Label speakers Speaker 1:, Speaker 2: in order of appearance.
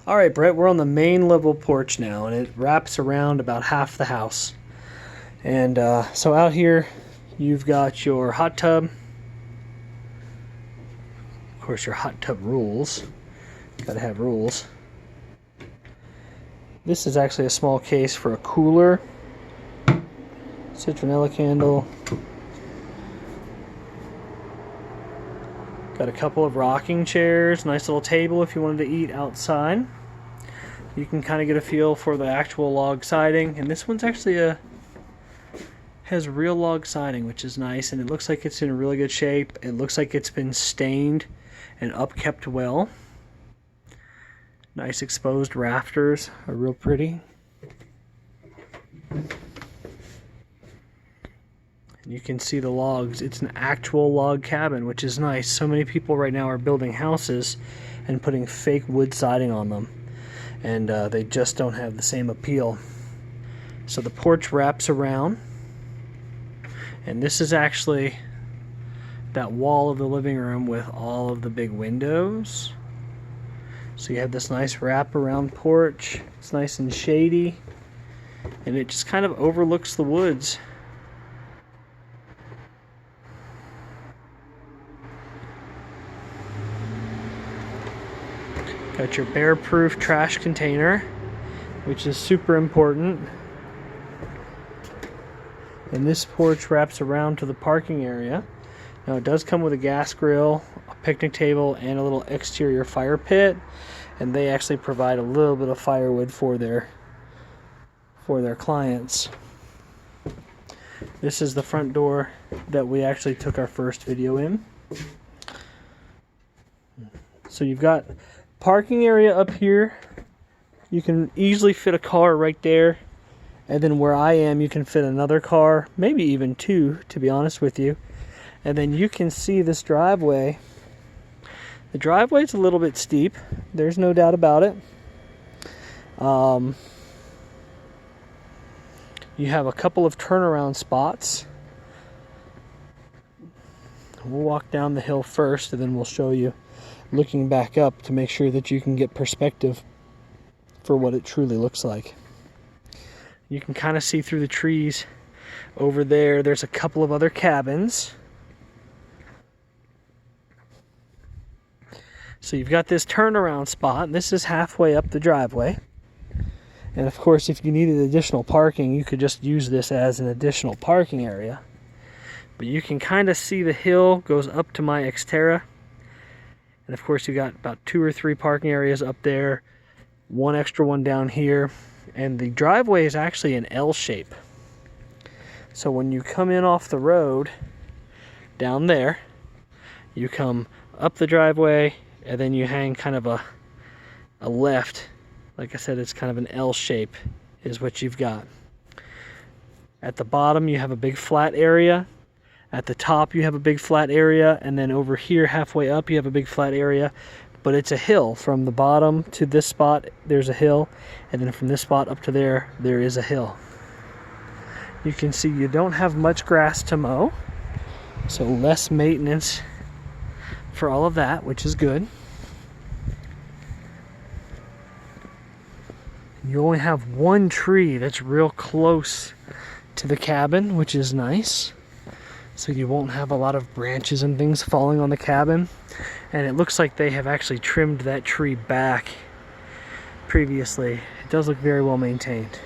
Speaker 1: All right, Brett, we're on the main level porch now, and it wraps around about half the house. And so out here, you've got your hot tub. Of course, your hot tub rules. Gotta have rules. This is actually a small case for a cooler. Citronella candle. Got a couple of rocking chairs, nice little table if you wanted to eat outside. You can kind of get a feel for the actual log siding, and this one's actually has real log siding, which is nice, and it looks like it's in really good shape. It looks like it's been stained and upkept well. Nice exposed rafters are real pretty. You can see the logs. It's an actual log cabin, which is nice. So many people right now are building houses and putting fake wood siding on them, and they just don't have the same appeal. So the porch wraps around, and this is actually that wall of the living room with all of the big windows. So you have this nice wrap-around porch. It's nice and shady, and it just kind of overlooks the woods. Got your bear-proof trash container, which is super important. And this porch wraps around to the parking area. Now it does come with a gas grill, a picnic table, and a little exterior fire pit. And they actually provide a little bit of firewood for their clients. This is the front door that we actually took our first video in. So you've got parking area up here. You can easily fit a car right there, and then where I am you can fit another car, maybe even two, to be honest with you. And then you can see this driveway. The driveway is a little bit steep, there's no doubt about it. You have a couple of turnaround spots. We'll walk down the hill first, and then we'll show you looking back up to make sure that you can get perspective for what it truly looks like. You can kind of see through the trees over there. There's a couple of other cabins. So you've got this turnaround spot. This is halfway up the driveway. And of course, if you needed additional parking, you could just use this as an additional parking area. But you can kind of see the hill goes up to my Xterra. And of course, you got about 2 or 3 parking areas up there, one extra one down here, and the driveway is actually an L shape. So when you come in off the road down there, you come up the driveway, and then you hang kind of a left. Like I said, it's kind of an L shape is what you've got. At the bottom, you have a big flat area. At the top, you have a big flat area, and then over here, halfway up, you have a big flat area, but it's a hill. From the bottom to this spot, there's a hill, and then from this spot up to there, there is a hill. You can see you don't have much grass to mow, so less maintenance for all of that, which is good. You only have one tree that's real close to the cabin, which is nice. So you won't have a lot of branches and things falling on the cabin. And it looks like they have actually trimmed that tree back previously. It does look very well maintained.